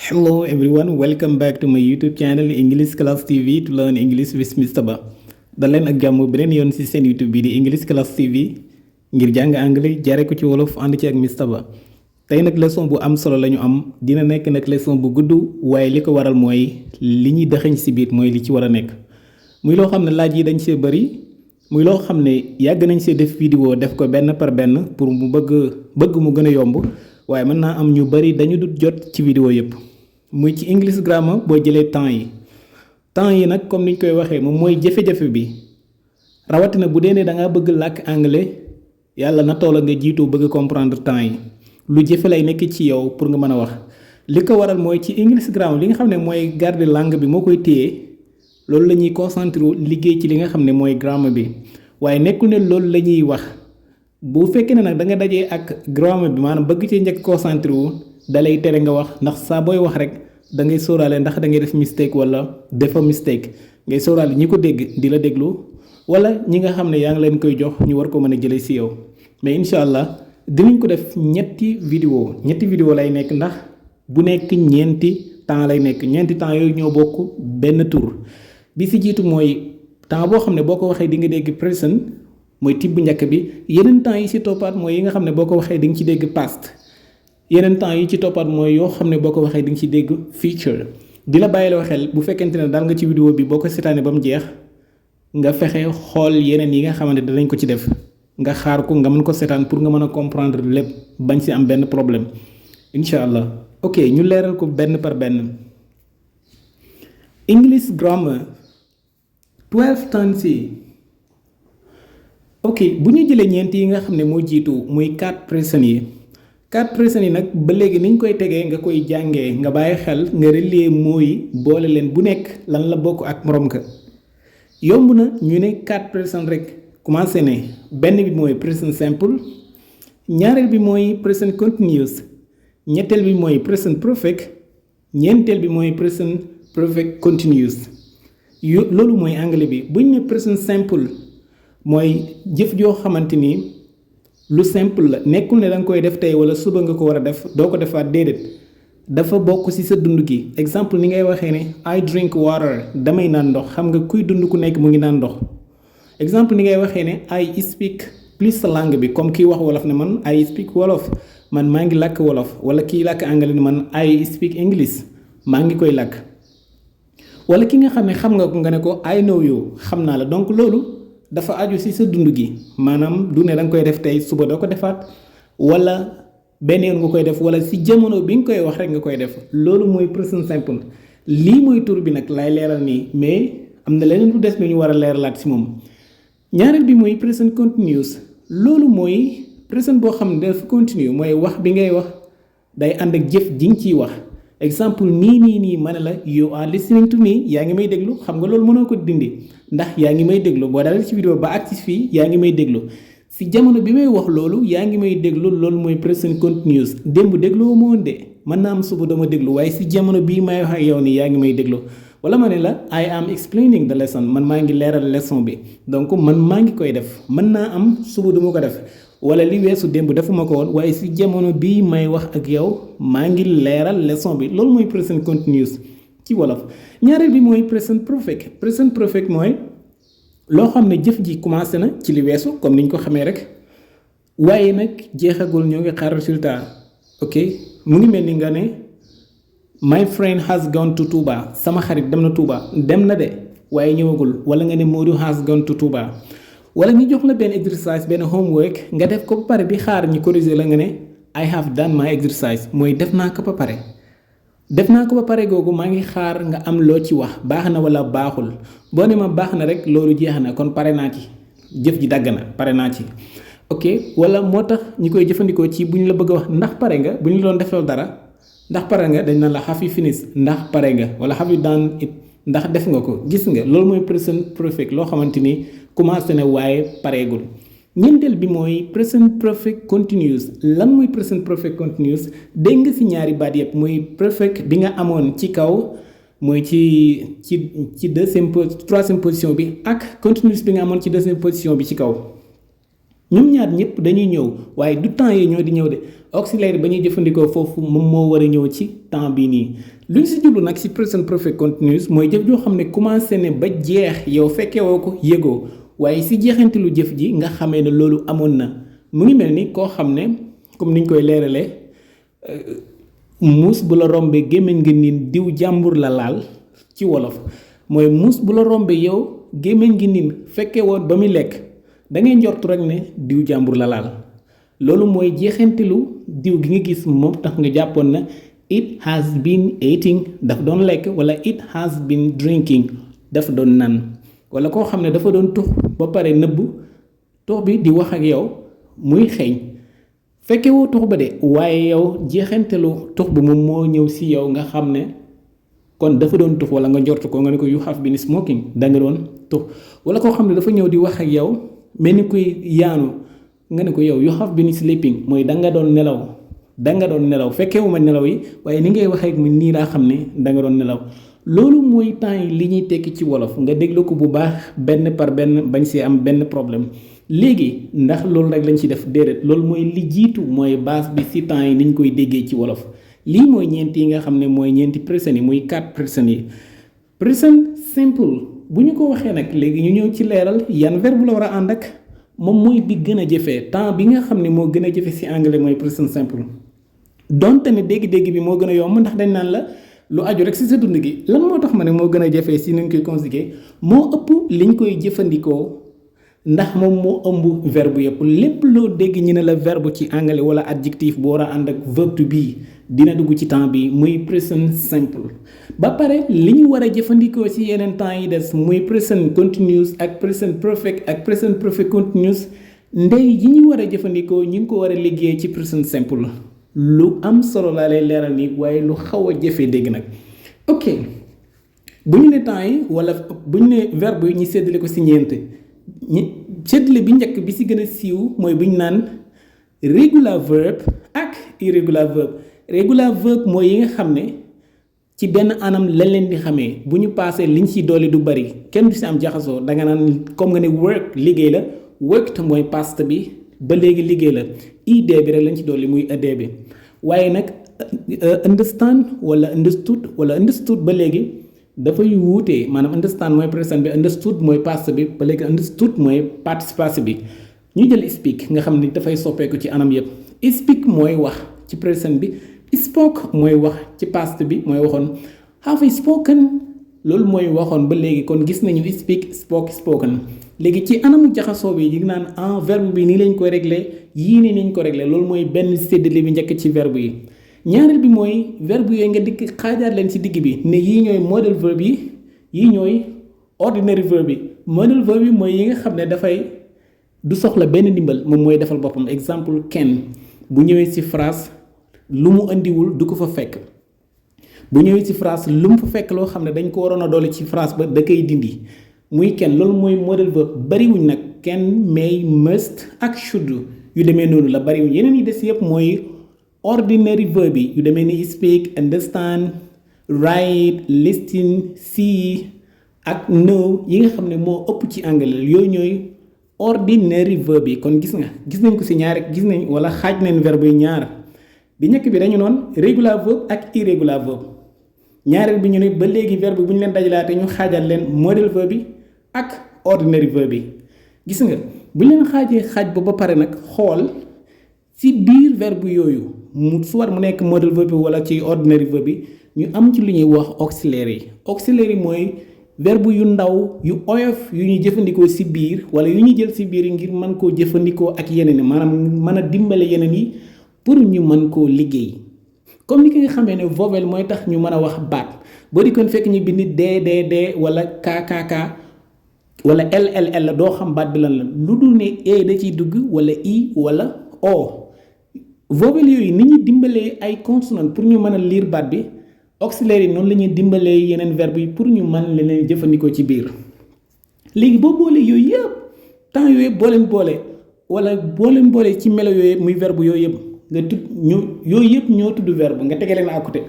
Hello everyone, welcome back to my YouTube channel English Class TV to learn English with Mr. Ba. dal leen ak jàmm beneen yoon ci seen YouTube bi di English Class TV ngir jàng anglais jaare ko ci wolof ànd ci ak Mr. Ba. tey nag leçon bu am solo lañu am dina nekk nag leçon bu gudd waaye li ko waral mooy li ñuy dëxëñ ci biir mooy li ci war a nekk. muy loo xam ne laaj yi dañ see bari muy loo xam ne yàgg nañ see def vidéo def ko benn par benn pour mu bëgg mu gën a yomb waaye mën naa am ñu bari dañu dut jot ci vidéo yépp. muy ci English grammar boo jëlee temps yi nag comme niñ koy waxee moom mooy jafe-jafe bi rawatina bu dee ne da ngaa bëgg làkk anglais yàlla na toola nga jiitu bëgg comprendre temps yi lu jafe lay nekk ci yow pour nga mën a wax. li ko waral mooy ci English grammar li nga xam ne mooy garder langue bi moo koy téye loolu la ñuy concentré liggéey ci li nga xam ne mooy grammar bi waaye nekkul ne loolu la ñuy wax bu fekkee ne nag da nga dajee ak grammar bi maanaam bëgg ci njëkk concentré wu. dalay tere nga wax ndax saa booy wax rek da ngay sóoraale ndax da ngay def mistake wala defa mistake ngay sóoraale ñi ko dégg di la déglu wala ñi nga xam ne yaa ngi leen koy jox ñu war ko mën a jëlee ci yow mais incha allah dinañ ko def ñetti vidéo lay nekk ndax bu nekk ñeenti temps lay nekk ñeenti temps yooyu ñoo bokk benn tur bi ci jiitu mooy temps boo xam ne boo ko waxee di nga dégg present mooy tibb njëkk bi yeneen temps yi ci toppaat mooy yi nga xam ne boo ko waxee di nga ci dégg past yeneen temps yi ci toppaat mooy yoo xam ne boo ko waxee di nga ci dégg future di la bàyyiloo xel bu fekkente ne daal nga ci vidéo bi boo ko seetaanee ba mu jeex nga fexe xool yeneen yi nga xamante danañ ko ci def nga xaar ko nga mën ko seetaan pour nga mën a comprendre lépp bañ ci am benn problème incha allah. ok ñu leeral ko benn par benn. English grammar 12 temps yi ok bu ñu jëlee ñeent yi nga xam ne moo jiitu muy 4 present yi. 4 present yi nag ba léegi niñ koy tegee nga koy jàngee nga bàyyi xel nga relier mooy boole leen bu nekk lan la bokk ak morom ka yomb na ñu ne 4 present rek commencé ne benn bi mooy present simple ñaareel bi mooy present continuous ñetteel bi mooy present perfect ñeenteel bi mooy present perfect continuous loolu mooy anglais bi buñ ne present simple mooy jëf joo xamante ni lu simple la nekkul ne danga koy def tey wala suba nga ko war a def doo ko defaat déedéet dafa bokk ci sa dund gi exemple ni ngay waxee ne I drink water damay naan ndox xam nga kuy dund ku nekk mu ngi naan ndox exemple ni ngay waxee ne I speak plus sa langue bi comme kiy wax wolof ne man I speak wolof man maa ngi làkk wolof wala kiy làkk anglais ne man I speak English maa ngi koy làkk wala ki nga xam ne xam nga ko nga ne ko I know you xam naa la donc loolu dafa aju ci sa dund gi maanaam du ne da nga koy def tey suba doo ko defaat wala benn yoon nga koy def wala ci jamono bi nga koy wax rek nga koy def loolu mooy present simple lii mooy tur bi nag lay leeral nii mais am na leneen lu des lu ñu war a leeralaat ci moom. ñaareel bi mooy present continuous loolu mooy present boo xam ne dafa continue mooy wax bi ngay wax day ànd ak jëf ji nga ciy wax. exemple nii ma ne la you are listening to me yaa ngi may déglu xam nga loolu mënoo ko dindi ndax yaa ngi may déglu boo dalee ci vidéo ba ak fii yaa ngi may déglu si jamono bi may wax loolu yaa ngi may déglu loolu mooy present continuous démb dégloo ma woon de mën naa am suba dama déglu waaye si jamono bii may wax ak yow nii yaa ngi may déglu wala ma ne la I am explaining the lesson man maa ngi leeral leçon bi donc man maa ngi koy def mën naa am suba duma ko def wala li weesu démb defuma ko woon waaye si jamono bii may wax ak yow maa ngi leeral leçon bi loolu mooy present continuous ci wolof. ñaareel bi mooy present perfect mooy loo xam ne jëf ji commencé na ci li weesu comme niñ ko xamee rek waaye nag jeexagul ñoo ngi xaar résultat ok mu ngi mel ni nga ne my friend has gone to Touba sama xarit dem na Touba dem na de waaye ñëwagul wala nga ne Modou has gone to Touba. wala ñu jox la benn exercice benn homework nga def ko ba pare di xaar ñu corriger la nga ne I have done my exercise mooy def naa ko ba pare googu maa ngi xaar nga am loo ci wax baax na wala baaxul boo ne ma baax na rek loolu jeex na kon pare naa ci jëf ji dagg na pare naa ci ok wala moo tax ñi koy jëfandikoo ci bu ñu la bëgg a wax ndax pare nga bu ñu la doon defal dara ndax pare nga dañ na la have you finished ndax pare nga wala have you done it ndax def nga ko gis nga loolu mooy present perfect loo xamante ni commencé na waaye pareegul. ñeenteel bi mooy present perfect continuous lan mooy present perfect continuous dégg nga ci ñaari baat yëpp muy perfect bi nga amoon ci kaw mooy ci troisième position bi ak continuous bi nga amoon ci deuxième position bi ci kaw ñoom ñaar ñëpp dañuy ñëw waaye du temps yi ñoo di ñëw de auxiliaire ba ñuy jëfandikoo foofu moom moo war a ñëw ci temps bii nii lu ñu si jublu nag si present perfect continuous mooy jëf joo xam ne commencé ne ba jeex yow fekkee woo ko yëgoo waaye si jeexantalu jëf ji nga xamee ne loolu amoon na mu ngi mel ni koo xam ne comme niñ koy leeralee muus bu la rombee gémmiñ gi niin diw jàmbur la laal ci wolof mooy muus bu la rombee yow gémmiñ gi niin fekkee woon ba muy lekk da ngay njortu rek ne diw jàmbur la laal loolu mooy jeexantalu diw gi nga gis moom tax nga jàppoon na it has been eating daf doon lekk wala it has been drinking daf doon naan wala koo xam ne dafa doon tux ba pare nëbb tux bi di wax ak yow muy xeeñ fekke woo tux ba de waaye yow jeexantalu tux bi moom moo ñëw si yow nga xam ne kon dafa doon tux wala nga njort ko nga ne ko you have been smoking da nga doon tux wala koo xam ne dafa ñëw di wax ak yow mel ni kuy yaanu nga ne ko yow you have been sleeping mooy da nga doon nelaw fekkewuma nelaw yi waaye ni ngay waxee ak mi nii laa xam ne da nga doon nelaw loolu mooy temps yi li ñuy tekki ci wolof nga déglu ko bu baax benn par benn bañ see am benn problème léegi ndax loolu rek lañ ci def déedéet loolu mooy li jiitu mooy base bi si temps yi niñ koy déggee ci wolof lii mooy ñeent yi nga xam ne mooy ñeenti present yi muy 4 present yi present simple bu ñu ko waxee nag léegi ñu ñëw ci leeral yan verbe la war a ànd ak moom mooy bi gën a jëfee temps bi nga xam ne moo gën a jëfe si anglais mooy present simple donte ne dégg-dégg bi moo gën a yomb ndax dañ naan la lu aju rek si sa dund gi lan moo tax ma ne moo gën a jafee si ni ñu koy conjuguer moo ëpp liñ koy jëfandikoo ndax moom moo ëmb verbe yëpp lépp loo dégg ñu ne la verbe ci anglais wala adjectif bu war a ànd ak verbe to be dina dugg ci temps bi muy present simple ba pare li ñu war a jëfandikoo si yeneen temps yi des muy present continuous ak present perfect ak present perfect continuous ndey yi ñu war a jëfandikoo ñu ngi ko war a liggéey ci present simple lu am solo laa lay leeral nii waaye lu xaw a jëfee dégg nag ok bu ñu ne temps yi wala bu ñu ne verbe yi ñu séddale ko si ñeent ñi séddale bi njëkk bi si gën a siiw mooy bu ñu naan regular verb ak irregular verb regular verb mooy yi nga xam ne ci benn anam lañ leen di xamee bu ñu paasee liñ ci doole du bari kenn du si am jaxasoo danga naan comme nga ne work liggéey la worked mooy past bi ba léegi liggéey la id bi rek lañ ci dolli muy ed bi waaye nag understand wala understood ba léegi dafay wuutee maanaam understand mooy présent bi understood mooy past bi ba léegi understood mooy participe bi ñu jël speak nga xam ni dafay soppeeku ci anam yépp speak mooy wax ci présent bi spoke mooy wax ci past bi mooy waxoon have I spoken loolu mooy waxoon ba léegi kon gis nañu speak spoke spoken léegi ci anamu jaxasoo bi ñu naan en verbe bi nii lañ koy réglé yii nii lañ ko réglé loolu mooy benn séddale bi njëkk ci verbe yi ñaareel bi mooy verbe yooyu nga dikk xaajaat leen ci digg bi ne yii ñooy modal verbe yi yii ñooy ordinary verbe yi modal verbe yi mooy yi nga xam ne dafay du soxla benn ndimbal moom mooy defal boppam exemple can bu ñëwee ci phrase lu mu indiwul du ko fa fekk bu ñëwee ci phrase lu mu fa fekk loo xam ne dañ ko waroon a dolli ci phrase ba da koy dindi muy can loolu mooy modal verbe bariwuñ nag can may must ak should yu demee noonu la bariwuñ yeneen yi des yëpp mooy ordinary verbe yi yu demee ni speak understand write listen see ak know yi nga xam ne moo ëpp ci anglais yooyu ñooy ordinary verbe yi kon gis nañ ko ci ñaar gis nañ wala xaaj nañ verbe yi ñaar bi njëkk bi dañu noon regular verbe ak irregular verbe ñaareel bi ñu ne ba léegi verbe bu ñu leen dajalaate ñu xaajal leen modal verbe bi ak ordinary verbe bi gis nga bu ñu leen xaajee xaaj ba pare nag xool ci biir verbe yooyu mu soit mu nekk modal verbe bi wala ci ordinary verbe bi ñu am ci lu ñuy wax auxiliary mooy verbe yu ndaw yu oyof yu ñuy jëfandikoo ci biir wala yu ñuy jël ci biir ngir mën koo jëfandikoo ak yeneen yi maanaam mën a dimbale yeneen yi pour ñu mën koo liggéey comme ni ki nga xamee ne vowel mooy tax ñu mën a wax baat boo di kon fekk ñu bind d wala kkk wala ll doo xam baat bi lan la lu dul ne e da ciy dugg wala i wala o vowel yooyu ni ñuy dimbalee ay consonant pour ñu mën a lire baat bi auxiliaire yi noonu la ñuy dimbalee yeneen verbe yi pour ñu mën leen jëfandikoo ci biir léegi boo boolee yooyu yëpp temps yooyu boo leen boole ci melo yooyu muy verbe yooyu yëpp nga tudd yooyu yëpp ñoo tudd verbe nga tege leen à côté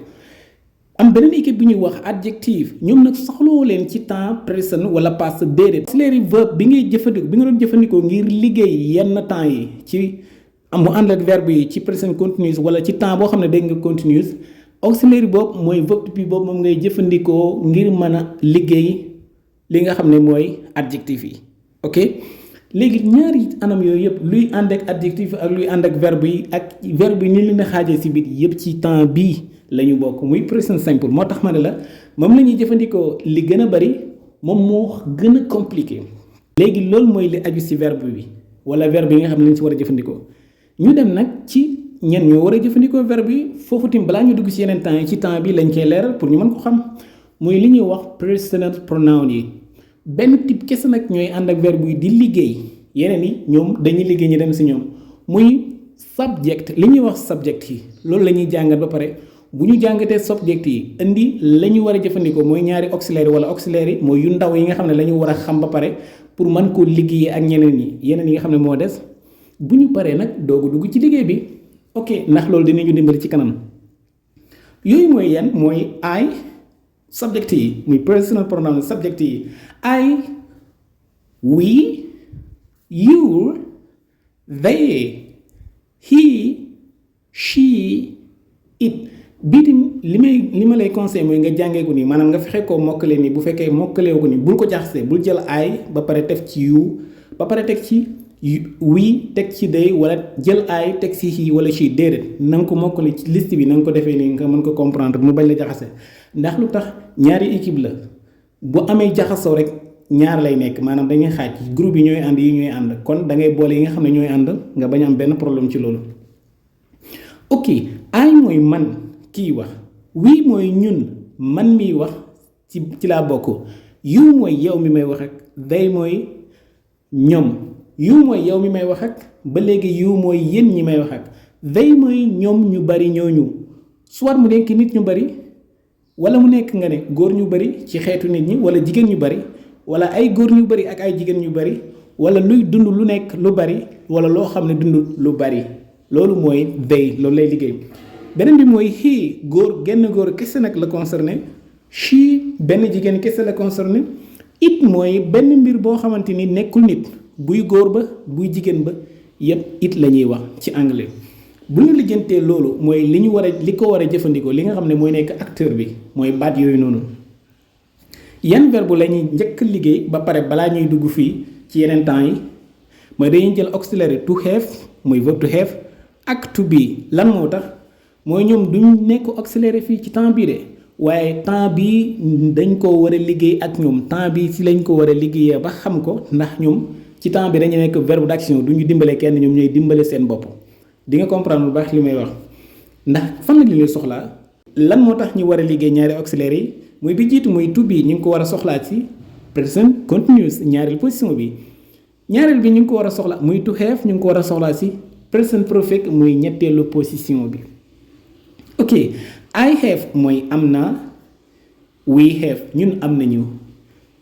am beneen équipe bi ñuy wax adjectif ñoom nag soxlawoo leen ci temps présent wala passé déedéet auxiliary verbe bi nga doon jëfandikoo ngir liggéey yenn temps yi ci mu ànd ak verbe yi ci present continuous wala ci temps boo xam ne dégg nga continuous auxiliary boobu mooy verbe to be boobu moom ngay jëfandikoo ngir mën a liggéey li nga xam ne mooy adjectif yi ok léegi ñaari anam yooyu yëpp luy ànd ak adjectif ak luy ànd ak verbe yi ni leen a xaajee si biir yëpp ci temps bii la ñu bokk muy present simple moo tax ma ne la moom la ñuy jëfandikoo li gën a bari moom moo gën a compliqué léegi loolu mooy li aju si verbe bi wala verbe yi nga xam ne lañ si war a jëfandikoo ñu dem nag ci ñen ñoo war a jëfandikoo verbe yi foofu tim balaa ñu dugg si yeneen temps yi ci temps bi lañ koy leeral pour ñu mën ko xam muy li ñuy wax personal pronoun yi benn type kese nag ñooy ànd ak verbe yi di liggéey yeneen yi ñoom dañuy liggéey ñu dem si ñoom muy subject li ñuy wax subject yi loolu la ñuy jàngat ba pare bu ñu jàngatee subject yi indi la ñu war a jëfandikoo mooy ñaari auxiliaire wala auxiliaire yi mooy yu ndaw yi nga xam ne la ñu war a xam ba pare pour mën koo liggéeyee ak ñeneen yi yeneen yi nga xam ne moo des bu ñu paree nag doogu dugg ci liggéey bi ok ndax loolu dinañu dimbali ci kanam yooyu mooy yan mooy I subject yi muy personal pronoun subject yi I we you they he she it biitim li ma lay conseil mooy nga jàngee ko nii maanaam nga fexe koo mokkale nii bu fekkee mokkalewu ko nii bul ko jaxasee bul jël I ba pare def ci you ba pare teg ci we teg ci they wala jël I teg ci he wala she déedéet na nga ko mokkale ci liste bi na nga ko defee nii nga mën ko comprendre mu bañ la jaxase ndax lu tax ñaari équipe la bu amee jaxasoo rek ñaar lay nekk maanaam dañuy xaaj groupe yi ñooy ànd yi ñooy ànd kon da ngay boole yi nga xam ne ñooy ànd nga bañ am benn problème ci loolu ok I mooy man kii wax we mooy ñun man miy wax ci laa bokk you mooy yow mi may wax ak they mooy ñoom you mooy yow mi may wax ak ba léegi you mooy yéen ñi may wax ak they mooy ñoom ñu bari ñooñu soit mu nekk nit ñu bari wala mu nekk nga ne góor ñu bari ci xeetu nit ñi wala jigéen ñu bari wala ay góor ñu bari ak ay jigéen ñu bari wala luy dund lu nekk lu bari wala loo xam ne dund lu bari loolu mooy they loolu lay liggéey beneen bi mooy he góor genn góor kese nag la concerné she benn jigéen kese la concerné it mooy benn mbir boo xamante ni nekkul nit buy góor ba buy jigéen ba yépp it la ñuy wax ci anglais bu ñu lijjantee loolu mooy li ko war a jëfandikoo li nga xam ne mooy nekk acteur bi mooy baat yooyu noonu yan verbe la ñuy njëkk liggéey ba pare balaa ñuy dugg fii ci yeneen temps yi mooy dañuy jël auxiliary to have mooy verbe to have ak to be lan moo tax mooy ñoom duñ nekk auxiliary fii ci temps bii de waaye temps bii dañ ko war a liggéey ak ñoom temps bi si lañ ko war a liggéeyee ba xam ko ndax ñoom ci temps bi dañu nekk verbe d'action du ñu dimbale kenn ñoom ñooy dimbale seen bopp di nga comprendre bu baax li may wax ndax fan la li soxlaa lan moo tax ñu war a liggéey ñaari auxiliaire yi muy bi jiitu muy to be ñu ngi ko war a soxlaa ci present continuous ñaareel position bi ñaareel bi ñu ngi ko war a soxla muy to have ñu ngi ko war a soxlaa ci present perfect muy ñetteelu position bi ok I have mooy am na we have ñun am nañu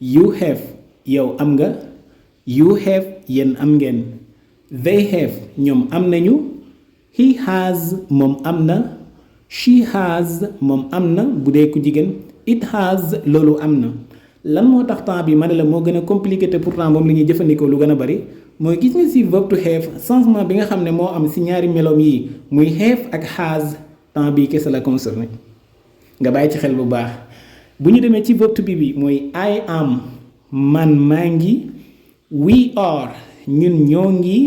you have yow am nga you have yéen am ngeen they have ñoom am nañu he has moom am na she has moom am na bu dee ku jigéen it has loolu am na lan moo tax temps bi ma ne la moo gën a compliqué te pourtant moom la ñuy jëfandikoo lu gën a bari mooy gis nga si verbe to have changement bi nga xam ne moo am si ñaari meloom yi muy have ak has temps bii kese la concerné nga bàyyi ci xel bu baax bu ñu demee ci verbe to be bi mooy I am man maa ngi we are ñun ñoo ngi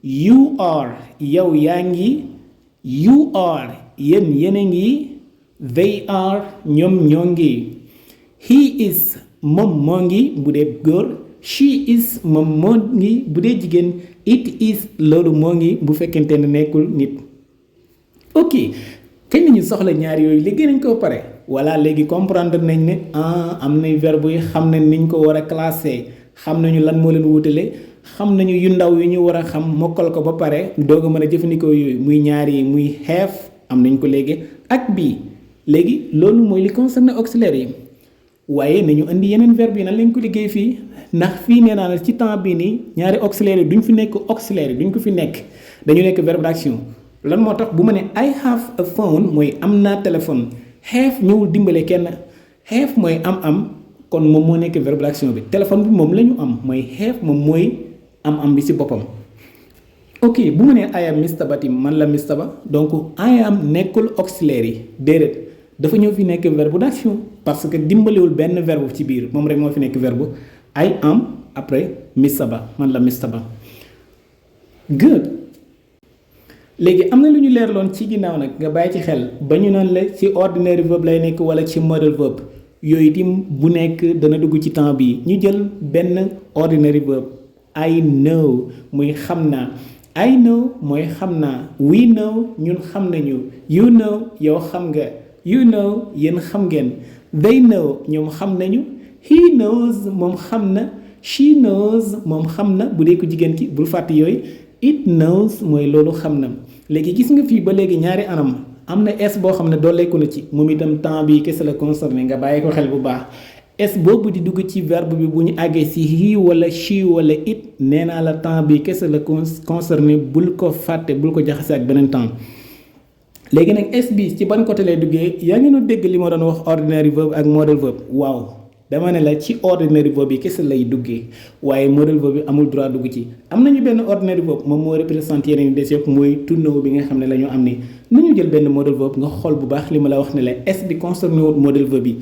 you are yow yaa ngi you are yéen yéen ngi they are ñoom ñoo ngi he is moom moo ngi bu dee góor she is moom moo ngi bu dee jigéen it is loolu moo ngi bu fekkente ne nekkul nit ok kañ nañu soxla ñaar yooyu liggéey nañ ko pare voilà léegi comprendre nañ ne am nay verbe yi xam nañ niñ ko war a classé xam nañu lan moo leen wutale xam nañu yu ndaw yu ñu war a xam mokkal ko ba pare doog a mën a jëfandikoo yooyu muy ñaar yi muy have am nañ ko léegi ak bii léegi loolu mooy li concerné auxiliaire yi waaye nañu indi yeneen verbe yi nan lañ ko liggéey fii ndax fii nee naa la ci temps bii nii ñaari auxiliaire yi duñ fi nekk auxiliaire yi duñ ko fi nekk dañu nekk verbe d'action lan moo tax bu ma ne I have a phone mooy am naa téléphone have ñëwul dimbale kenn have mooy am kon moom moo nekk verbe d'action bi téléphone bi moom la ñu am mooy have moom mooy am bi ci boppam ok bu ma nee I am Mr Ba tim man la Mr Ba donc I am nekkul auxiliaire yi déedéet dafa ñëw fi nekk verbe d'action parce que dimbaliwul benn verbe ci biir moom rek moo fi nekk verbe I am après Mr Ba man la Mr Ba good léegi am na lu ñu leerloon ci ginnaaw nag nga bàyyi ci xel ba ñu naan la ci ordinary verbe lay nekk wala ci modal verbe yooyu itam bu nekk dana dugg ci temps bi ñu jël benn ordinary verbe I know muy xam naa I know mooy xam naa we know ñun xam nañu you know yow xam nga you know yéen xam ngeen they know ñoom xam nañu he knows moom xam na she knows moom xam na bu dee ko jigéen ki bul fàtte yooyu it knows mooy loolu xam na léegi gis nga fii ba léegi ñaari anam am na s boo xam ne dooleeku na ci moom itam temps bi kese la concerné nga bàyyi ko xel bu baax s boobu di dugg ci verbe bi bu ñu àggee si he wala she wala it nee naa la temps bi kese la concerné bul ko fàtte bul ko jaxase ak beneen temps léegi nag s bi ci ban côté lay duggee yaa ngi doon dégg li ma doon wax ordinary verbe ak modal verbe waaw dama ne la ci ordinary verbe yi kese lay duggee waaye modal verbe bi amul droit dugg ci am nañu benn ordinary verbe moom moo représenté yeneen yi des yëpp mooy to know bi nga xam ne la ñu am ni nañu jël benn modal verbe nga xool bu baax li ma la wax ne la s bi concerné wut modal verbe bi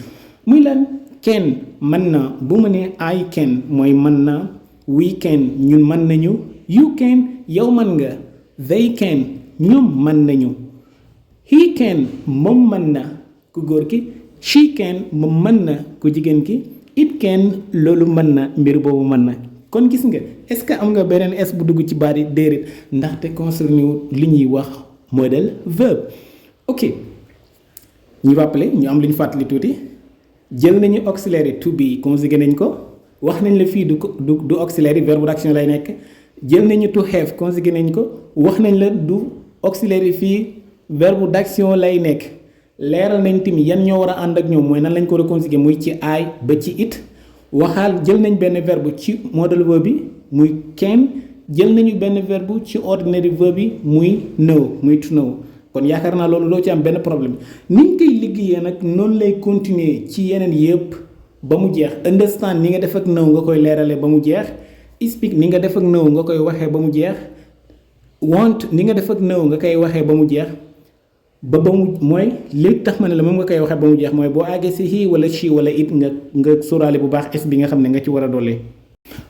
muy lan can mën na bu ma nee I can mooy mën na we can ñun mën nañu you can yow mën nga they can ñoom mën nañu he can moom mën na ku góor ki she can moom mën na ku jigéen ki it can loolu mën na mbir boobu mën na kon gis nga est-ce que am nga beneen s bu dugg ci baat yi déedéet ndaxte concerné wu li ñuy wax modal verbe ok ñu rappelé ñu am lu ñu fàttali tuuti jël nañu auxiliaire to be conjugué nañ ko wax nañ la fii du auxiliaire verbe d'action lay nekk jël nañu to have conjugué nañ ko wax nañ la du auxiliaire fii verbe d'action lay nekk leeral nañ tamit yan ñoo war a ànd ak ñoom mooy nan lañ ko war a conjugué muy ci I ba ci it waxaal jël nañ benn verbe ci modal verbe bi muy can jël nañu benn verbe ci ordinary verbe bi muy know muy to know kon yaakaar naa loolu doo ci am benn problème ni nga koy liggéeyee nag noonu lay continuer ci yeneen yëpp ba mu jeex understand ni nga def ak know nga koy leeralee ba mu jeex speak ni nga def ak know nga koy waxee ba mu jeex want ni nga def ak know nga koy waxee ba mu jeex ba mu mooy li tax ma ne la moom nga koy waxee ba mu jeex mooy boo àggee si he wala she wala it nga sóoraale bu baax s bi nga xam ne nga ci war a dolli.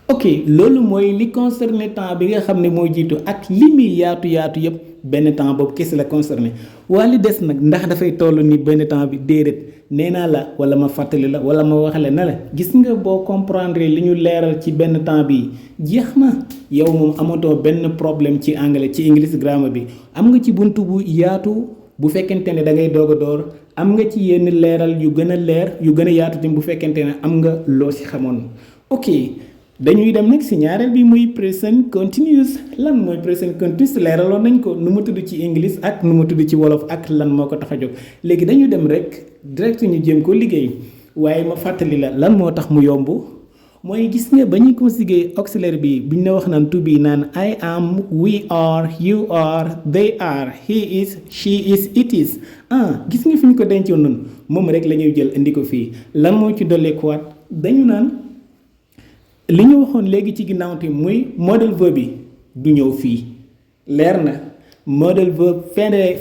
ok loolu mooy li concerné temps bi nga xam ne moo jiitu ak li muy yaatu yëpp benn temps boobu kese la concerné waa li des nag ndax dafay toll ni benn temps bi déedéet nee naa la wala ma fàttali la wala ma waxale na la gis nga boo comprendre li ñu leeral ci benn temps bi jeex na yow moom amatoo benn problème ci anglais ci English grammar bi am nga ci buntu bu yaatu bu fekkente ne da ngay doog a door am nga ci yenn leeral yu gën a leer yu gën a yaatu tamit bu fekkente ne am nga loo ci xamoon ok dañuy dem nag si ñaareel bi muy present continuous lan mooy present continuous leeraloon nañ ko nu mu tudd ci English ak nu mu tudd ci wolof ak lan moo ko tax a jóg léegi dañu dem rek direct ñu jéem ko liggéey waaye ma fàttali la lan moo tax mu yomb mooy gis nga ba ñuy conjuguer auxiliaire bi buñ la wax naan to be naan I am we are you are they are he is she is it is gis nga fi ñu ko dencoon noonu moom rek la ñuy jël indi ko fii lan moo ci dolleekuwaat dañu naan li ñu waxoon léegi ci ginnaaw te muy modal verbe bi du ñëw fii leer na modal verbe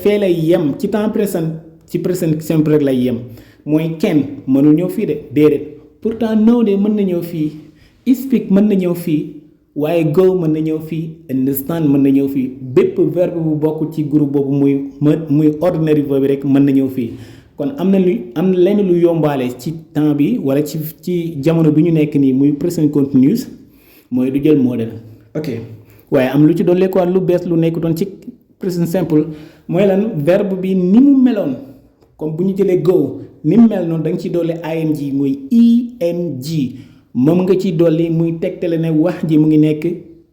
fee lay yem ci temps présent ci présent simple rek lay yem mooy can mënul ñëw fii de déedéet pourtant know de mën na ñëw fii speak mën na ñëw fii waaye go mën na ñëw fii understand mën na ñëw fii bépp verbe bu bokk ci groupe boobu muy ordinary verbe bi rek mën na ñëw fii kon am na lenn lu yombaale ci temps bi wala ci jamono bi ñu nekk nii muy present continuous mooy du jël modal ok waaye am lu ci doon lekkuwaat lu bees lu nekk doon ci present simple mooy lan verbe bi ni mu meloon comme bu ñu jëlee go ni mu mel noonu da nga ciy dolli ing muy ing moom nga ciy dolli muy tegtale ne wax ji mu ngi nekk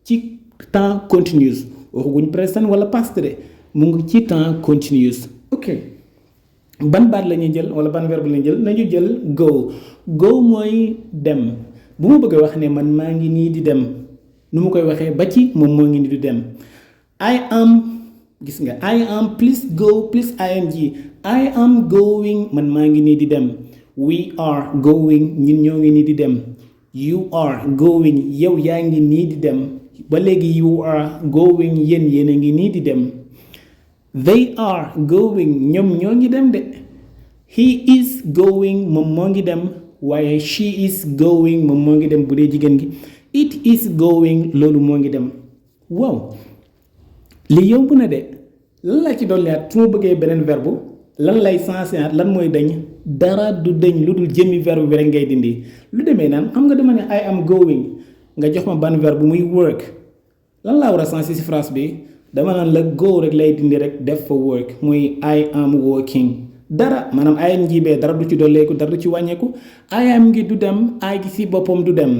ci temps continuous waxuguñ present wala past de mu ngi ci temps continuous ok ban baat la ñuy jël wala ban verbe la ñuy jël nañu jël go mooy dem bu ma bëgg a wax ne man maa ngi nii di dem nu mu koy waxee ba ci moom moo ngi nii di dem I am gis nga I am plus go plus ing I am going man maa ngi nii di dem we are going ñun ñoo ngi nii di dem you are going yow yaa ngi nii di dem ba léegi you are going yéen a ngi nii di dem. They are going ñoom ñoo ngi dem de. He is going moom moo ngi dem waaye she is going moom moo ngi dem bu dee jigéen gi. It is going loolu moo ngi dem. Waaw li yomb na de lan laa ci dolliwaat su ma bëggee beneen verbe lan lay sensé lan mooy dañ dara du dañ lu dul jëmmi verbe bi rek ngay dindi lu demee naan xam nga dama ne I am going nga jox ma ban verbe muy work lan laa war a sensé si phrase bi dama naan la go rek lay dindi rek def fa work muy I am working dara maanaam I am njiibee dara du ci dolleeku dara du ci wàññeeku I am ngi du dem I gi si boppam du dem.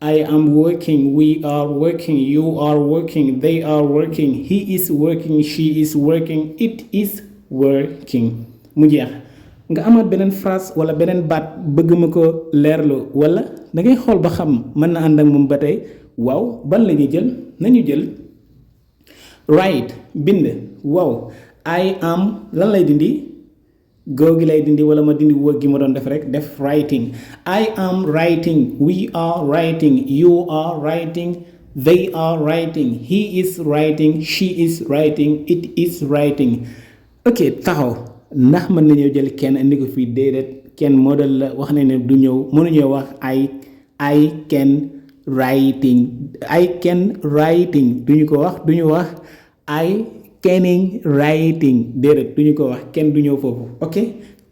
I am working, we are working, you are working, they are working, he is working, she is working, it is working. Mu jeex nga amaat beneen phrase wala beneen baat bëgg ma ko leerlu wala da ngay xool ba xam mën na ànd ak moom ba tey waaw ban la ñuy jël nañu jël write bind waaw I am lan lay dindi go gi lay dindi wala ma dindi wëg gi ma doon def rek def writing I am writing we are writing you are writing they are writing he is writing she is writing it is writing. Ok taxaw ndax mën nañoo jël kenn indi ko fii déedéet kenn modèle la wax nañ ne du ñëw mënuñoo wax I can writing duñu ko wax duñu wax I canning writing déedéet duñu ko wax kenn du ñëw foofu ok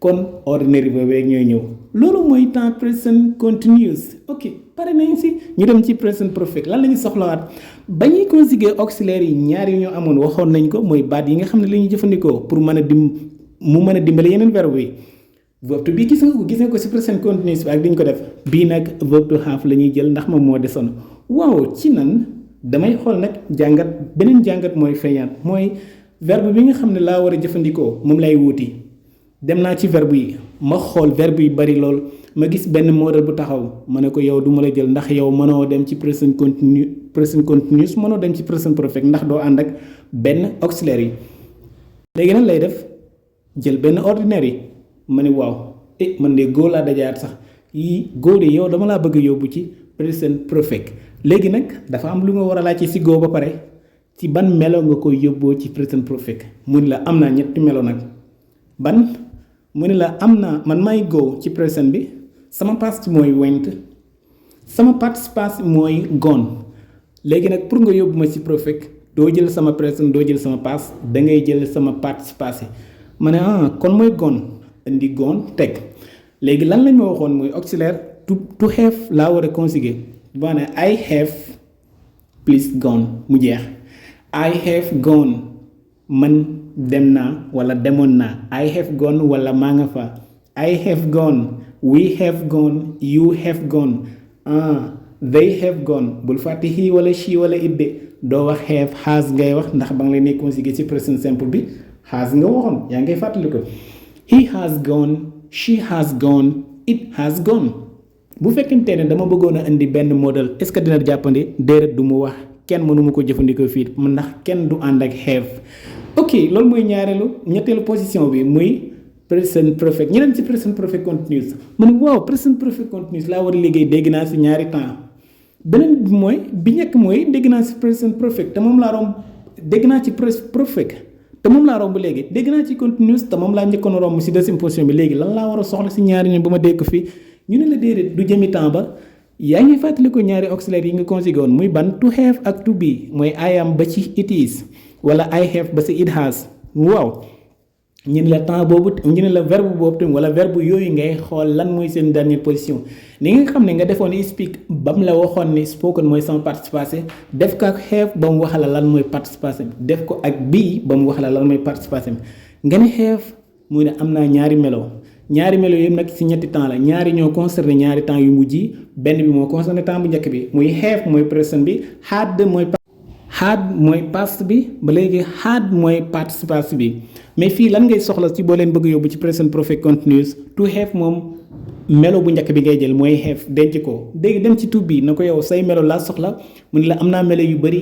kon ordinary verb rek ñooy ñëw loolu mooy temps present continuous ok pare nañ si ñu dem ci present perfect lan la ñu soxlawaat ba ñuy conjuguer auxiliaire yi ñaar yi ñu amoon waxoon nañ ko mooy baat yi nga xam ne la ñuy jëfandikoo pour mën a dimbale yeneen verbe yi verbe to be gis nga ko si present continuous bi ak diñ ko def bii nag verbe to have la ñuy jël ndax moom moo desoon waaw ci nan damay xool nag beneen jàngat mooy feeñaat mooy verbe bi nga xam ne laa war a jëfandikoo moom lay wuuti dem naa ci verbe yi ma xool verbe yi bari lool ma gis benn modèle bu taxaw ma ne ko yow du ma la jël ndax yow mënoo dem ci present continuous mënoo dem ci present perfect ndax doo ànd ak benn auxiliaire yi léegi nan lay def jël benn ordinaire yi ma ne waaw man de go laa dajaat sax go de yow dama laa bëgg yóbbu ci present perfect léegi nag dafa am lu nga war a laaj ci go ba pare ci ban melo nga koy yóbboo ci present perfect mu ni la am naa ñetti melo nag ban mu ni la am naa man may go ci present bi sama past mooy went sama past passé mooy gone léegi nag pour nga yóbbu ma ci perfect doo jël sama present doo jël sama past da ngay jël sama past passé ma ne kon mooy gone indi gone teg léegi lan lañ ma waxoon mooy auxiliaire to have laa war a conjuguer boo ne I have please gone mu jeex I have gone man dem naa wala demoon naa I have gone wala maa nga fa I have gone we have gone you have gone they have gone bul fàtte he wala she wala it de doo wax have has ngay wax ndax ba nga leen conjuguer ci present simple bi has nga waxoon yaa ngay fàttali ko he has gone she has gone it has gone bu fekkente ne dama bëggoon a indi benn modèle est-ce que dina jàppandi déedéet du mu wax kenn mënu ma ko jëfandikoo fii ndax kenn du ànd ak have ok loolu mooy ñetteelu position bi muy present perfect ñu dem ci present perfect continuous mu ne waaw present perfect continuous laa war a liggéey dégg naa si ñaari temps beneen bi mooy bi njëkk mooy dégg naa si present perfect te moom laa romb dégg naa ci perfect te moom laa romb léegi dégg naa ci continuous te moom laa njëkkoon romb si deuxième position bi léegi lan laa war a soxla si ñaari ñoom ba ma dégg ko fii ñu ne la déedéet du jëmi temps ba yaa ngi fàttali ko ñaari auxiliaire yi nga conjugué woon muy ban to have ak to be mooy I am ba ci it is wala I have ba ci it has waaw ñu ne la temps boobu ñu ne la verbe boobu tamit wala verbe yooyu ngay xool lan mooy seen dernière position ni nga xam ne nga defoon speak ba mu la waxoon ne spoken mooy sama participe passé def ko ak have ba mu wax la lan mooy participe passé def ko ak be ba mu wax la lan mooy participe passé nga ne have muy ne am naa ñaari melo yëpp nag ci ñetti temps la ñaari ñoo concerné ñaari temps yu mujj yi benn bi moo concerné temps bu njëkk bi muy have mooy present bi had mooy past bi ba léegi had mooy participe passé bi mais fii lan ngay soxla ci boo leen bëgg yóbbu ci present perfect continuous to have moom melo bu njëkk bi ngay jël mooy have denc ko dégg dem ci to be na ko yow say melo laa soxla mu ne la am naa melo yu bari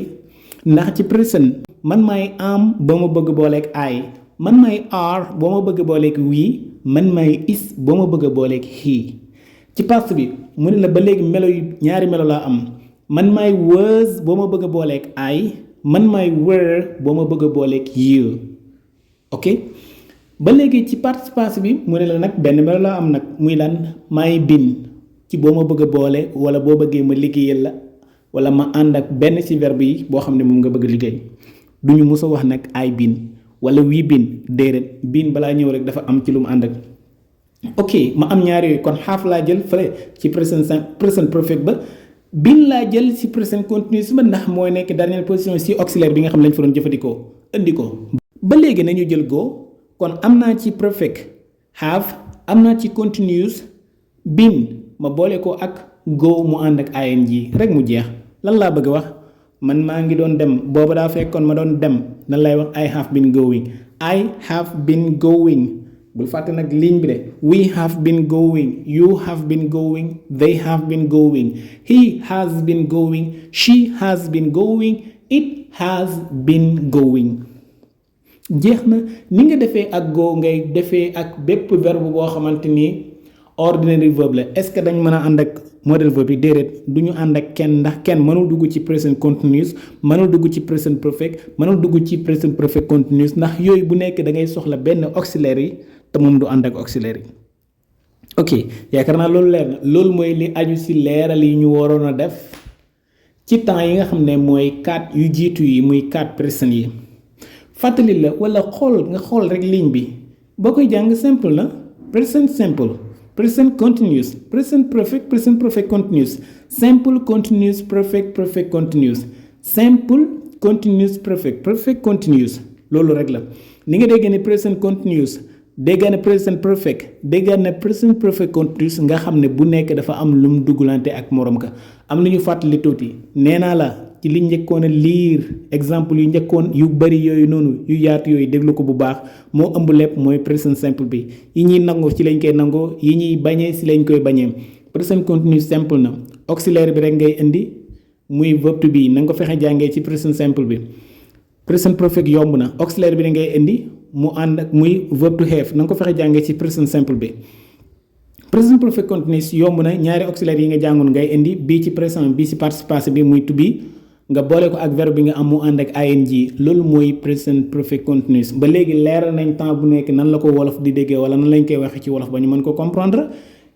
ndax ci present man may am boo ma bëgg booleeg I man may are boo ma bëgg booleeg we man may is boo ma bëgg booleeg he ci past bi mu ne la ba léegi melo yu ñaari melo laa am man maay was boo ma bëgg a booleeg I man maay were boo ma bëgg a booleeg you ok ba léegi ci participe passé bi mu ne la nag benn melo la am nag muy lan maay been ci boo ma bëgg a boole wala boo bëggee ma liggéeyal la wala ma ànd ak benn ci verbe yi boo xam ne moom nga bëgg a liggéey duñu mës a wax nag I been wala we been déedéet been balaa ñëw rek dafa am ci lu mu ànd ak ok ma am ñaar yooyu kon have laa jël fële ci present perfect ba been laa jël ci present continuous ba ndax mooy nekk dernière position ci auxiliaire bi nga xam ne lañ fa doon jëfandikoo indi ko ba léegi nañu jël go kon am naa ci perfect have am naa ci continuous been ma boole ko ak go mu ànd ak ing rek mu jeex lan laa bëgg wax man maa ngi doon dem booba daa fekkoon ma doon dem lan lay wax I have been going I have been going bul fàtte nag ligne bi de we have been going you have been going they have been going he has been going she has been going it has been going jeex na ni nga defee ak go ngay defee ak bépp verbe boo xamante ni ordinary verbe la est-ce que dañ mën a ànd ak model verbe yi déedéet du ñu ànd ak kenn ndax kenn mënul dugg ci present continuous mënul dugg ci present perfect mënul dugg ci present perfect continuous ndax yooyu bu nekk da ngay soxla benn auxiliaire yi te moom du ànd ak auxiliaire yi ok yaakaar naa loolu leer na loolu mooy li aju ci leeral yi ñu waroon a def ci temps yi nga xam ne mooy 4 yu jiitu yi muy 4 present yi fàttali la wala nga xool rek ligne bi boo koy jàng simple na present simple present continuous present perfect continuous simple continuous perfect continuous simple continuous perfect continuous loolu rek la ni nga déggee ne present continuous dégg ne present perfect dégg ne present perfect continuous nga xam ne bu nekk dafa am lu mu duggalante ak morom ka am lu ñu fàttali tuuti nee naa la ci li njëkkoon a liir exemple yu njëkkoon yu bari yooyu noonu yu yaatu yooyu déglu ko bu baax moo ëmb lépp mooy present simple bi yi ñuy nangoo ci lañ koy nangoo yi ñuy bañee ci lañ koy bañee present continuous simple na auxiliaire bi rek ngay indi muy verbe to be na nga ko fexe jàngee ci present simple bi present perfect yomb na auxiliaire bi rek ngay indi mu ànd ak muy verbe to have na nga ko fexe jàngee ci present simple bi present perfect continuous yomb na ñaari auxiliaire yi nga jàngoon ngay indi bii ci présent bii ci participe passé bi muy to be nga boole ko ak verbe bi nga am mu ànd ak ing loolu mooy present perfect continuous ba léegi leeral nañ temps bu nekk nan la ko wolof di déggee wala nan lañ koy waxee ci wolof ba ñu mën ko comprendre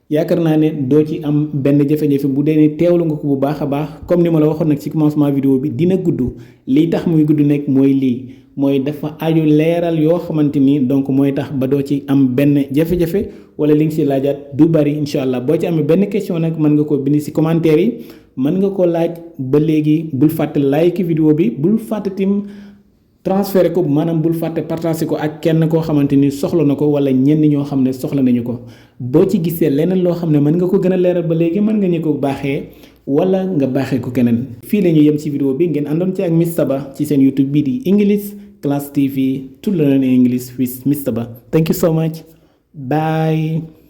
yaakaar naa ne doo ci am benn jafe-jafe bu dee ne teewlu nga ko bu baax a baax comme ni ma la waxoon nag ci commencement vidéo bi dina gudd lii tax muy gudd nekk mooy lii mooy dafa aju leeral yoo xamante ni donc mooy tax ba doo ci am benn jafe-jafe wala li nga si laajaat du bari incha allah boo ci amee benn question nag mën nga ko bind si commentaire yi mën nga ko laaj ba léegi bul fàtte like vidéo bi bul fàtte tim transféré ko maanaam bul fàtte partagé ko ak kenn koo xamante ni soxla na ko wala ñenn ñoo xam ne soxla nañu ko boo ci gisee leneen loo xam ne mën nga ko gën a leeral ba léegi mën nga ñu ko baaxee wala nga baaxee ko keneen. fii la ñu yem ci vidéo bi ngeen àndoon ci ak Miss Saba ci seen YouTube bii di English Class TV to learn English with Miss Saba. Thank you so much. Bye.